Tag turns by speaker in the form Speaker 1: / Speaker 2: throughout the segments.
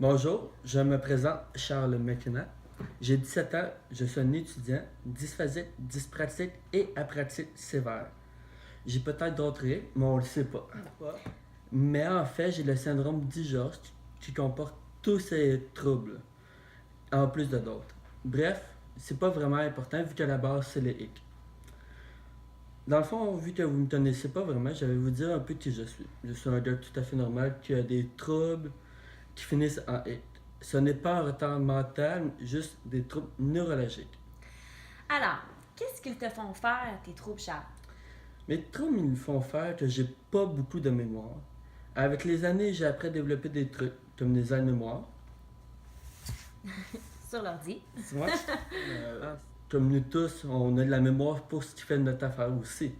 Speaker 1: Bonjour, je me présente Charles McKenna. J'ai 17 ans, je suis un étudiant dysphasique, dyspraxique et apraxique sévère. J'ai peut-être d'autres règles, mais on le sait pas. Mais en fait, j'ai le syndrome d'Igeorge qui comporte tous ces troubles, en plus de d'autres. Bref, c'est pas vraiment important vu que la base c'est les hic. Dans le fond, vu que vous me connaissez pas vraiment, je vais vous dire un peu qui je suis. Je suis un gars tout à fait normal qui a des troubles qui finissent en hic. Ce n'est pas un retard mental, juste des troubles neurologiques.
Speaker 2: Alors, qu'est-ce qu'ils te font faire, tes troubles, Charles?
Speaker 1: Mes troubles ils me font faire que j'ai pas beaucoup de mémoire. Avec les années, j'ai appris à développer des trucs, comme des aides-mémoire.
Speaker 2: Sur l'ordi.
Speaker 1: Tu vois? Comme nous tous, on a de la mémoire pour ce qui fait notre affaire aussi.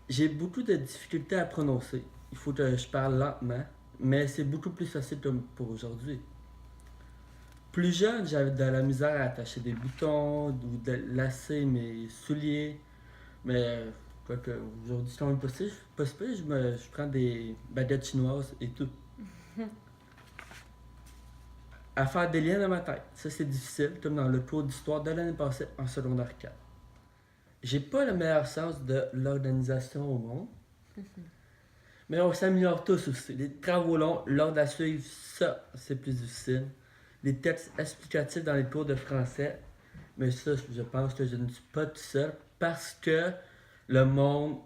Speaker 1: J'ai beaucoup de difficultés à prononcer. Il faut que je parle lentement, mais c'est beaucoup plus facile comme pour aujourd'hui. Plus jeune, j'avais de la misère à attacher des boutons ou de lasser mes souliers. Mais quoique aujourd'hui, c'est quand même possible, je prends des baguettes chinoises et tout. À faire des liens dans ma tête, ça c'est difficile, comme dans le cours d'histoire de l'année passée en secondaire 4. J'ai pas le meilleur sens de l'organisation au monde, mais on s'améliore tous aussi. Les travaux longs, l'ordre à suivre, ça c'est plus difficile. Les textes explicatifs dans les cours de français, mais ça je pense que je ne suis pas tout seul parce que le monde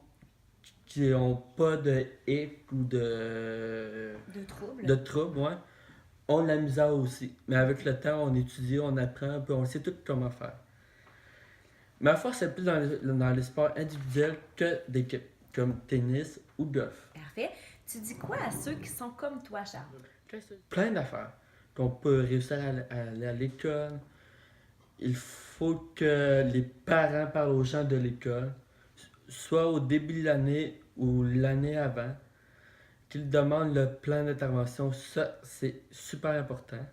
Speaker 1: qui n'ont pas de hic ou
Speaker 2: De troubles.
Speaker 1: de troubles, ouais, ont de la misère aussi. Mais avec le temps, on étudie, on apprend, puis on sait tout comment faire. Ma force est plus dans les sports individuels que d'équipe, comme tennis ou golf.
Speaker 2: Parfait. Tu dis quoi à ceux qui sont comme toi, Charles?
Speaker 1: Plein d'affaires. Qu'on peut réussir à aller à l'école. Il faut que les parents parlent aux gens de l'école, soit au début de l'année ou l'année avant, qu'ils demandent le plan d'intervention. Ça, c'est super important.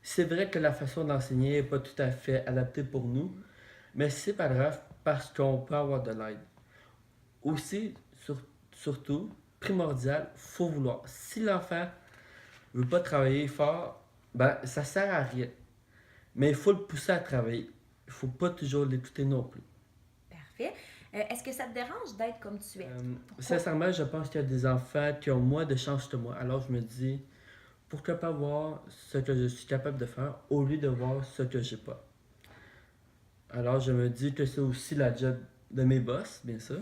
Speaker 1: C'est vrai que la façon d'enseigner n'est pas tout à fait adaptée pour nous, mais c'est pas grave parce qu'on peut avoir de l'aide. Aussi, surtout, primordial, faut vouloir. Si l'enfant veut pas travailler fort, ben ça sert à rien. Mais il faut le pousser à travailler. Il faut pas toujours l'écouter non plus.
Speaker 2: Parfait. Est-ce que ça te dérange d'être comme tu es? Pourquoi?
Speaker 1: Sincèrement, je pense qu'il y a des enfants qui ont moins de chance que moi. Alors je me dis, pourquoi pas voir ce que je suis capable de faire au lieu de voir ce que j'ai pas. Alors je me dis que c'est aussi la job de mes boss, bien sûr,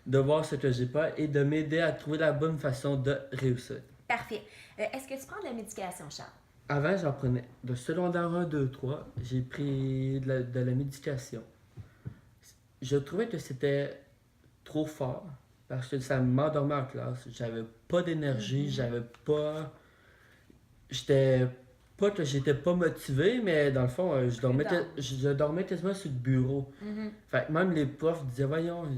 Speaker 1: de voir ce que j'ai pas et de m'aider à trouver la bonne façon de réussir.
Speaker 2: Parfait. Est-ce que tu prends de la médication, Charles?
Speaker 1: Avant, j'en prenais. De secondaire 1, 2, 3, j'ai pris de la médication. Je trouvais que c'était trop fort parce que ça m'endormait en classe. J'avais pas d'énergie, j'avais pas. J'étais. Pas que j'étais pas motivé, mais dans le fond, je dormais quasiment sur le bureau. Fait que même les profs disaient, voyons,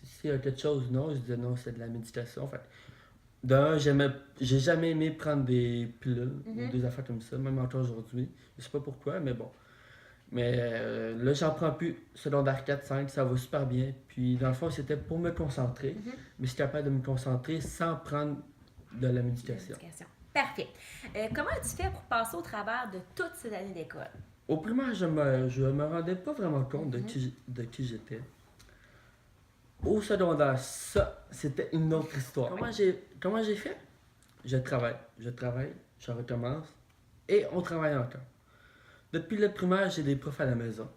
Speaker 1: s'il y a quelque chose, non. Je disais, non, c'est de la médication. Fait que, d'un, j'ai jamais aimé prendre des pilules ou des affaires comme ça, même encore aujourd'hui. Je sais pas pourquoi, mais bon. Mais là, j'en prends plus. Secondaire 4, 5, ça va super bien. Puis dans le fond, c'était pour me concentrer. Mais je suis capable de me concentrer sans prendre de la médication.
Speaker 2: Parfait. Comment as-tu fait pour passer au travers de toutes ces années d'école?
Speaker 1: Au primaire, je me rendais pas vraiment compte de qui j'étais. Au secondaire, ça, c'était une autre histoire. Comment j'ai fait? Je travaille, je recommence et on travaille encore. Depuis le primaire, j'ai des profs à la maison,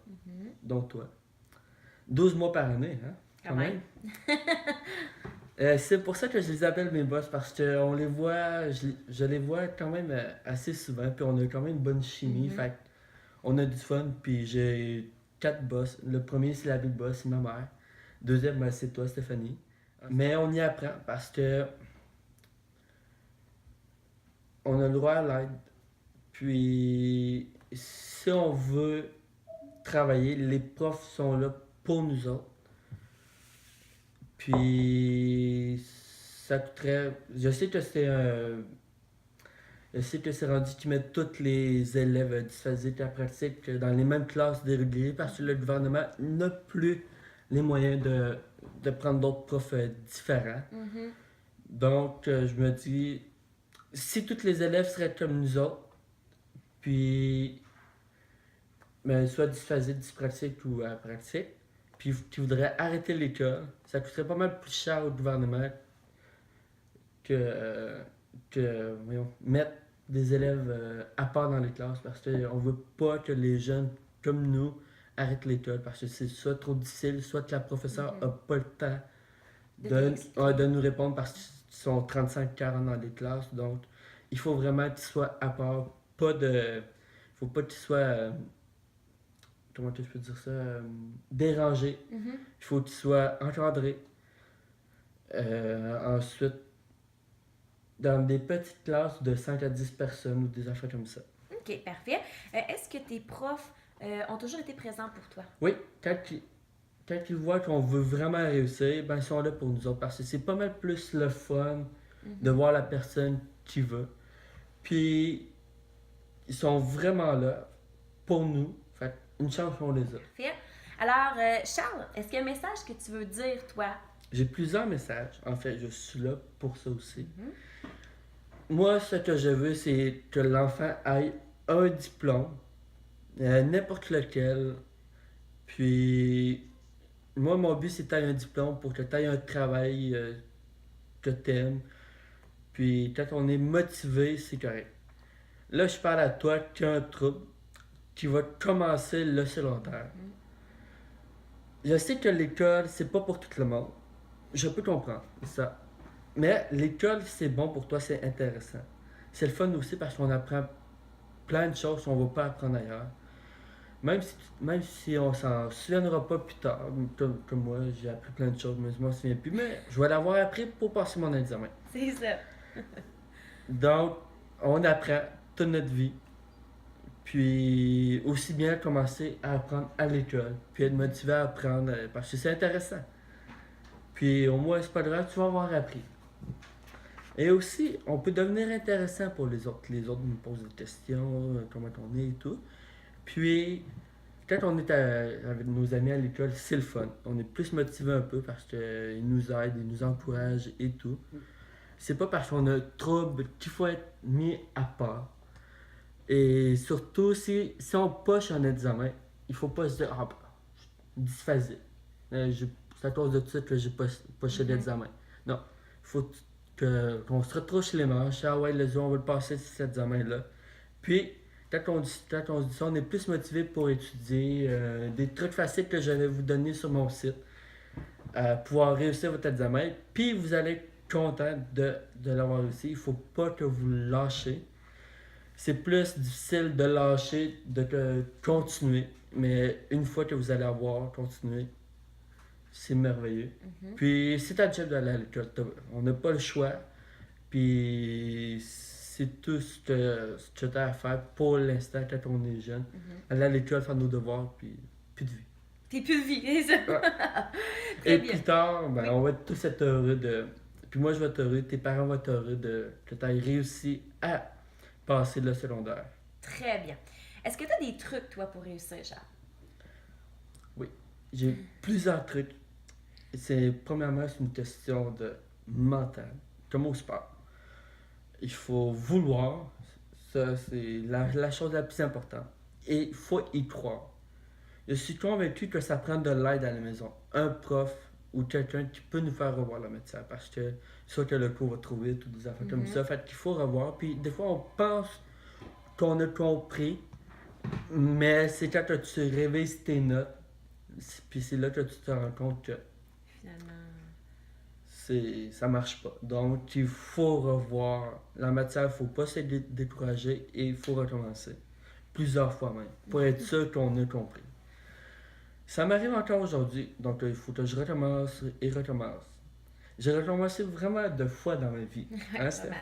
Speaker 1: dont toi. 12 mois par année, hein?
Speaker 2: Quand même.
Speaker 1: C'est pour ça que je les appelle mes boss, parce qu'on les voit, je les vois quand même assez souvent, puis on a quand même une bonne chimie, fait on a du fun, puis j'ai 4 boss. Le premier, c'est la big boss, c'est ma mère. Deuxième, ben, c'est toi, Stéphanie. Mais on y apprend, parce que on a le droit à l'aide. Puis, si on veut travailler, les profs sont là pour nous autres. Puis, ça coûterait. Je sais que c'est rendu qu'ils mettent tous les élèves dysphasiques à pratique dans les mêmes classes dérégulées parce que le gouvernement n'a plus les moyens de prendre d'autres profs différents. Donc, je me dis, si tous les élèves seraient comme nous autres, puis soit dysphasiques, dyspraxiques ou apraxiques, puis qui voudraient arrêter l'école, ça coûterait pas mal plus cher au gouvernement que mettre des élèves à part dans les classes parce qu'on veut pas que les jeunes comme nous arrêtent l'école parce que c'est soit trop difficile, soit que la professeure a pas le temps de nous répondre parce qu'ils sont 35-40 dans les classes. Donc, il faut vraiment qu'ils soient à part. Il faut pas qu'ils soient. Comment je peux dire ça? Dérangés.
Speaker 2: Mhm.
Speaker 1: Il faut qu'ils soient encadrés. Ensuite, dans des petites classes de 5 à 10 personnes ou des affaires comme ça.
Speaker 2: OK, parfait. Est-ce que tes profs ont toujours été présents pour toi?
Speaker 1: Oui, quand ils voient qu'on veut vraiment réussir, ben ils sont là pour nous autres parce que c'est pas mal plus le fun de voir la personne qui veut. Puis, ils sont vraiment là pour nous. Fait une chance qu'on les a.
Speaker 2: Parfait. Alors, Charles, est-ce qu'il y a un message que tu veux dire, toi?
Speaker 1: J'ai plusieurs messages. En fait, je suis là pour ça aussi.
Speaker 2: Mhm.
Speaker 1: Moi, ce que je veux, c'est que l'enfant ait un diplôme, n'importe lequel. Puis, moi, mon but, c'est que tu aies un diplôme pour que tu aies un travail que tu aimes. Puis, quand on est motivé, c'est correct. Là, je parle à toi qui as un trouble, qui va commencer le secondaire. Je sais que l'école, c'est pas pour tout le monde. Je peux comprendre ça. Mais l'école, c'est bon pour toi, c'est intéressant. C'est le fun aussi parce qu'on apprend plein de choses qu'on ne va pas apprendre ailleurs. Même si on s'en souviendra pas plus tard, comme moi, j'ai appris plein de choses, mais je m'en souviens plus. Mais je vais l'avoir appris pour passer mon examen.
Speaker 2: C'est ça.
Speaker 1: Donc, on apprend toute notre vie. Puis, aussi bien commencer à apprendre à l'école. Puis être motivé à apprendre parce que c'est intéressant. Puis, au moins, c'est pas grave, tu vas avoir appris. Et aussi, on peut devenir intéressant pour les autres. Les autres nous posent des questions, comment on est et tout. Puis, quand on est avec nos amis à l'école, c'est le fun. On est plus motivé un peu parce qu'ils nous aident, ils nous encouragent et tout. C'est pas parce qu'on a un trouble qu'il faut être mis à part. Et surtout, si on poche un examen, il faut pas se dire, ah, dysphasie. C'est à cause de ça que j'ai poché l'examen. Non, il faut qu'on se retrouche les manches. Ah ouais, on va le passer cet examen-là. Puis, quand on se dit ça, on est plus motivé pour étudier des trucs faciles que je vais vous donner sur mon site. Pouvoir réussir votre examen. Puis, vous allez être content de l'avoir réussi. Il ne faut pas que vous lâchez. C'est plus difficile de lâcher, de continuer. Mais une fois que vous allez avoir continué, c'est merveilleux. Puis c'est ta job d'aller à l'école. On n'a pas le choix. Puis c'est tout ce que tu as à faire pour l'instant quand on est jeune. Aller à l'école, faire nos devoirs, puis plus de vie.
Speaker 2: T'es plus de vie, c'est ça?
Speaker 1: Ouais.
Speaker 2: Très
Speaker 1: Et
Speaker 2: bien.
Speaker 1: plus tard, ben, on va être tous être heureux de. Puis moi, je vais être heureux, tes parents vont être heureux que tu aies réussi à passer le secondaire.
Speaker 2: Très bien. Est-ce que tu as des trucs, toi, pour réussir, Charles?
Speaker 1: Oui. J'ai plusieurs trucs. Premièrement, c'est une question de mental, comme au sport. Il faut vouloir, ça c'est la chose la plus importante. Et il faut y croire. Je suis convaincu que ça prend de l'aide à la maison. Un prof ou quelqu'un qui peut nous faire revoir le médecin parce que soit que le cours va trop vite ou des affaires comme ça. Fait qu'il faut revoir. Puis des fois, on pense qu'on a compris, mais c'est quand que tu révises tes notes, puis c'est là que tu te rends compte que
Speaker 2: Finalement.
Speaker 1: ça marche pas. Donc, il faut revoir la matière, il faut pas se décourager et il faut recommencer. Plusieurs fois même, pour être sûr qu'on a compris. Ça m'arrive encore aujourd'hui, donc il faut que je recommence et recommence. J'ai recommencé vraiment 2 fois dans ma vie. Hein, Steph?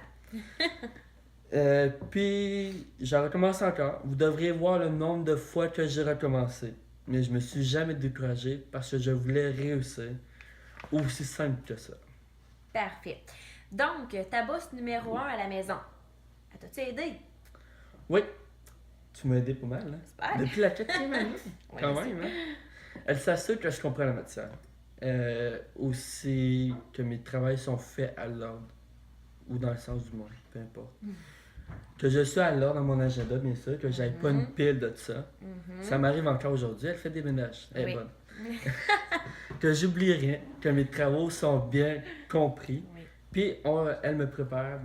Speaker 1: Puis, j'ai recommencé encore. Vous devriez voir le nombre de fois que j'ai recommencé. Mais je me suis jamais découragé parce que je voulais réussir. Aussi simple que ça.
Speaker 2: Parfait. Donc, ta bosse numéro 1 à la maison. Elle t'a-tu aidé?
Speaker 1: Oui, tu m'as aidé pas mal, hein?
Speaker 2: Super.
Speaker 1: Depuis la 4e année,
Speaker 2: Ouais,
Speaker 1: quand même, hein? Elle s'assure que je comprends la matière. Aussi que mes travaux sont faits à l'ordre. ou dans le sens du mois, peu importe. Que je sois à l'heure dans mon agenda, bien sûr, que j'aille pas une pile de ça. Ça m'arrive encore aujourd'hui, elle fait des ménages, elle est
Speaker 2: Oui.
Speaker 1: bonne. Que j'oublie rien, que mes travaux sont bien compris.
Speaker 2: Oui.
Speaker 1: Puis elle me prépare,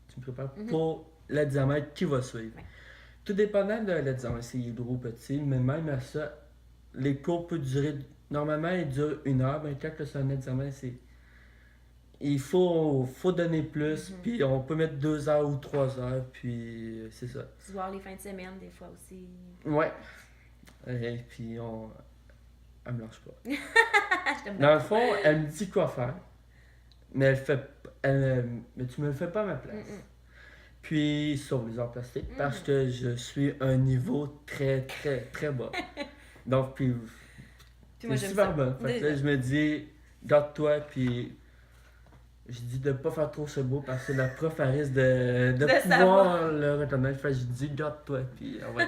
Speaker 1: tu me prépares pour l'examen qui va suivre.
Speaker 2: Oui.
Speaker 1: Tout dépendant de l'examen, s'il est gros ou petit, mais même à ça, les cours peuvent durer, normalement ils durent 1 heure, mais quand c'est un examen, il faut donner plus, puis on peut mettre 2 heures ou 3 heures, puis c'est ça.
Speaker 2: Tu vois les fins de semaine, des fois aussi.
Speaker 1: Ouais. Et puis elle me lâche pas.
Speaker 2: Je t'aime
Speaker 1: Dans
Speaker 2: bien.
Speaker 1: le fond, elle me dit quoi faire, mais mais tu me le fais pas à ma place. Puis, sauf les arts plastiques, parce que je suis un niveau très, très, très bas. Donc, puis,
Speaker 2: Puis moi,
Speaker 1: c'est
Speaker 2: j'aime
Speaker 1: super
Speaker 2: ça.
Speaker 1: bon. Fait que là, je me dis, garde-toi, puis je dis de pas faire trop ce beau parce que la prof, elle risque de pouvoir
Speaker 2: savoir.
Speaker 1: le reconnaître. Fait que je dis, garde-toi, puis ouais.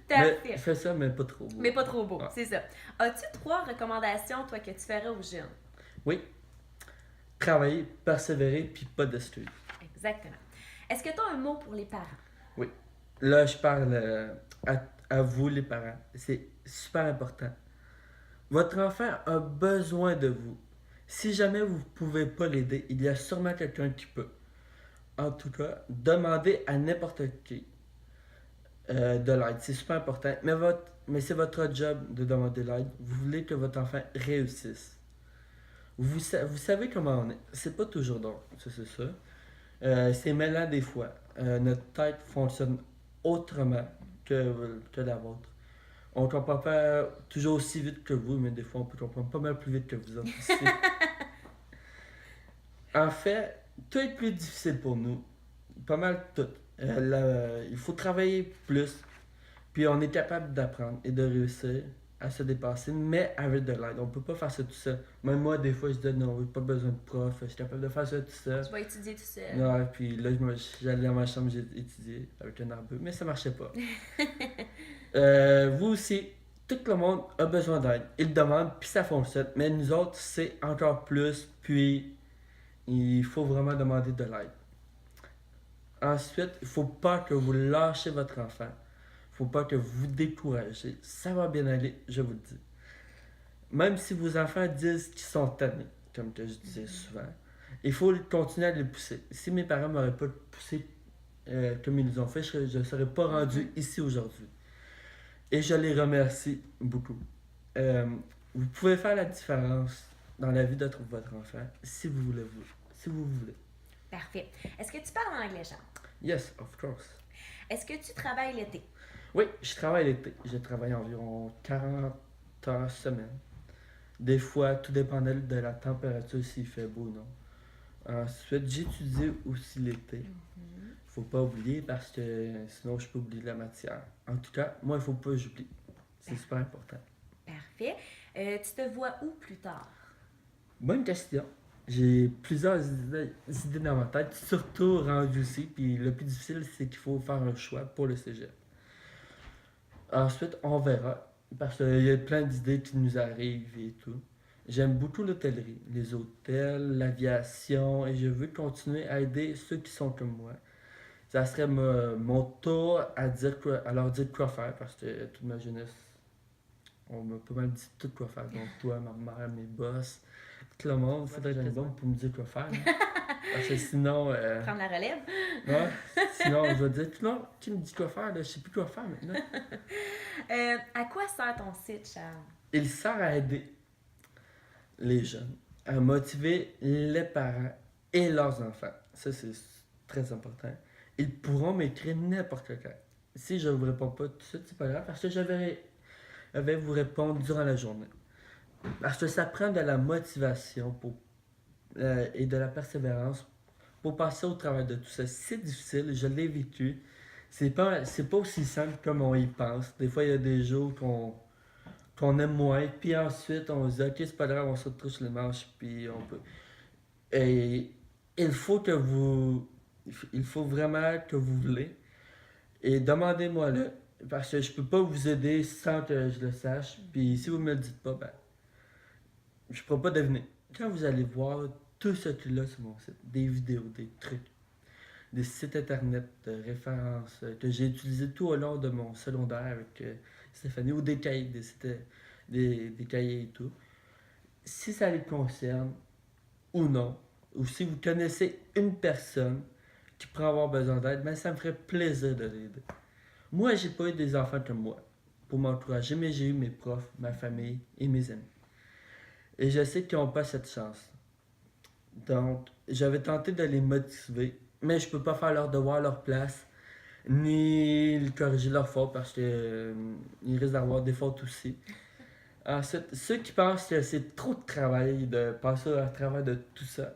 Speaker 2: Parfait.
Speaker 1: Mais, fais ça, mais pas trop beau.
Speaker 2: Mais pas trop beau,
Speaker 1: Ouais.
Speaker 2: c'est ça. As-tu 3 recommandations, toi, que tu ferais aux jeunes?
Speaker 1: Oui. Travailler, persévérer, puis pas d'excuses.
Speaker 2: Exactement. Est-ce que tu as un mot pour les parents?
Speaker 1: Oui. Là, je parle à vous, les parents. C'est super important. Votre enfant a besoin de vous. Si jamais vous ne pouvez pas l'aider, il y a sûrement quelqu'un qui peut. En tout cas, demandez à n'importe qui de l'aide. C'est super important. Mais c'est votre job de demander l'aide. Vous voulez que votre enfant réussisse. Vous savez comment on est. C'est pas toujours drôle, ça c'est ça. C'est mêlant des fois. Notre tête fonctionne autrement que la vôtre. On comprend pas toujours aussi vite que vous, mais des fois on peut comprendre pas mal plus vite que vous autres aussi. En fait, tout est plus difficile pour nous. Pas mal tout. Il faut travailler plus, puis on est capable d'apprendre et de réussir à se dépasser, mais avec de l'aide. On peut pas faire ça tout seul. Même moi, des fois, je dis non, j'ai pas besoin de prof, je suis capable de faire ça tout seul.
Speaker 2: Tu vas étudier tout seul.
Speaker 1: Non, puis là, j'allais dans ma chambre, j'ai étudié avec un arbre, mais ça marchait pas. Vous aussi, tout le monde a besoin d'aide. Ils demandent, puis ça fonctionne. Mais nous autres, c'est encore plus, puis il faut vraiment demander de l'aide. Ensuite, il ne faut pas que vous lâchez votre enfant. Il ne faut pas que vous découragez. Ça va bien aller, je vous le dis. Même si vos enfants disent qu'ils sont tannés, comme que je disais souvent, il faut continuer à les pousser. Si mes parents ne m'auraient pas poussé comme ils nous ont fait, je ne serais pas rendu ici aujourd'hui. Et je les remercie beaucoup. Vous pouvez faire la différence dans la vie de votre enfant si vous voulez. Si vous voulez.
Speaker 2: Parfait. Est-ce que tu parles anglais, Charles?
Speaker 1: Yes, of course.
Speaker 2: Est-ce que tu travailles l'été?
Speaker 1: Oui, je travaille l'été. Je travaille environ 40 heures semaine. Des fois, tout dépendait de la température, s'il fait beau ou non. Ensuite, j'étudie aussi l'été. Faut pas oublier parce que sinon je peux oublier la matière. En tout cas, moi, il faut pas que j'oublie. C'est super important.
Speaker 2: Parfait. Tu te vois où plus tard?
Speaker 1: Bonne question. J'ai plusieurs idées dans ma tête, surtout rendu ici. Puis le plus difficile, c'est qu'il faut faire un choix pour le cégep. Ensuite, on verra. Parce qu'il y a plein d'idées qui nous arrivent et tout. J'aime beaucoup l'hôtellerie, les hôtels, l'aviation, et je veux continuer à aider ceux qui sont comme moi. Ça serait mon tour à leur dire quoi faire, parce que toute ma jeunesse, on m'a pas mal dit tout quoi faire. Donc toi, ma mère, mes boss, tout le monde, il faudrait que j'aille bon pour me dire quoi faire. Hein. Parce que sinon,
Speaker 2: Prendre la relève?
Speaker 1: ouais, sinon je vais dire, non, tu me dis quoi faire, là, je sais plus quoi faire maintenant.
Speaker 2: À quoi sert ton site, Charles?
Speaker 1: Il sert à aider les jeunes, à motiver les parents et leurs enfants. Ça, c'est très important. Ils pourront m'écrire n'importe quand. Si je ne vous réponds pas tout de suite, c'est pas grave, parce que je vais vous répondre durant la journée. Parce que ça prend de la motivation et de la persévérance pour passer au travail de tout ça. C'est difficile, je l'ai vécu. C'est pas aussi simple comme on y pense. Des fois, il y a des jours qu'on aime moins, puis ensuite, on se dit, ok, c'est pas grave, on se retrousse les manches, puis on peut. Et il faut vraiment que vous voulez. Et demandez-moi là, parce que je peux pas vous aider sans que je le sache. Puis si vous me le dites pas, ben, je pourrai pas deviner. Quand vous allez voir tout ce qu'il a sur mon site. Des vidéos, des trucs, des sites internet de références que j'ai utilisés tout au long de mon secondaire avec Stéphanie, ou des cahiers, des cahiers et tout. Si ça les concerne ou non, ou si vous connaissez une personne qui pourrait avoir besoin d'aide, ben ça me ferait plaisir de l'aider. Moi, j'ai pas eu des enfants comme moi pour m'encourager, mais j'ai eu mes profs, ma famille et mes amis. Et je sais qu'ils n'ont pas cette chance. Donc, j'avais tenté de les motiver, mais je peux pas faire leur devoir à leur place, ni corriger leurs fautes parce que ils risquent d'avoir des fautes aussi. Ensuite, ceux qui pensent que c'est trop de travail de passer à travers de tout ça,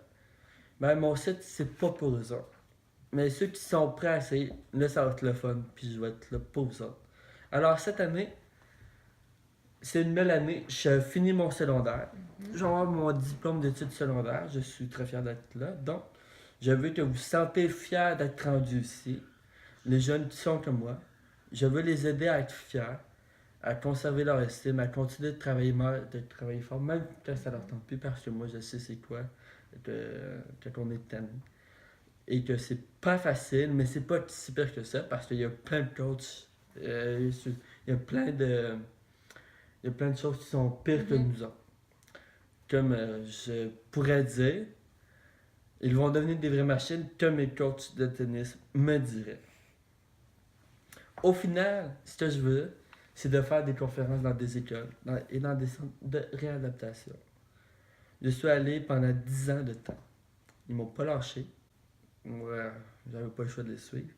Speaker 1: ben mon site, c'est pas pour eux autres. Mais ceux qui sont prêts à essayer, là, ça va être le fun, puis je vais être là pour vous autres. Alors, cette année, c'est une belle année. Je finis mon secondaire. Je vais avoir mon diplôme d'études secondaires. Je suis très fier d'être là. Donc, je veux que vous vous sentez fiers d'être rendus ici. Les jeunes qui sont comme moi. Je veux les aider à être fiers, à conserver leur estime, à continuer de travailler fort, même quand ça leur tente plus, parce que moi, je sais c'est quoi, quand on est tanné. Et que c'est pas facile, mais c'est pas si pire que ça, parce qu'il y a plein de coachs. Il y a plein de. Il y a plein de choses qui sont pires que nous autres. Comme je pourrais dire, ils vont devenir des vraies machines, comme mes coachs de tennis me diraient. Au final, ce que je veux, c'est de faire des conférences dans des écoles et dans des centres de réadaptation. Je suis allé pendant 10 ans de temps. Ils m'ont pas lâché. Moi, j'avais pas le choix de les suivre.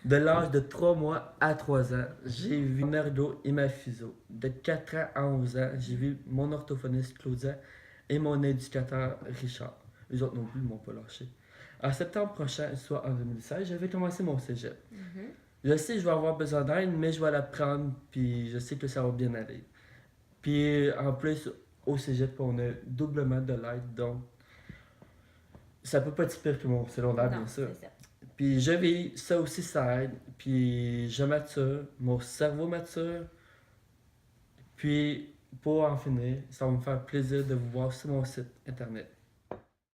Speaker 1: De l'âge de 3 mois à 3 ans, j'ai vu mon ergo et ma physio. De 4 ans à 11 ans, j'ai vu mon orthophoniste Claudia et mon éducateur Richard. Les autres non plus ne m'ont pas lâché. En septembre prochain, soit en 2016, je vais commencer mon cégep. Je sais que je vais avoir besoin d'aide, mais je vais la prendre, puis je sais que ça va bien aller. Puis en plus, au cégep, on a doublement de l'aide, donc ça peut pas être pire que mon secondaire,
Speaker 2: Non,
Speaker 1: bien sûr.
Speaker 2: c'est ça.
Speaker 1: Puis je vis, ça aussi ça aide, puis je mature, mon cerveau mature, puis pour en finir, ça va me faire plaisir de vous voir sur mon site internet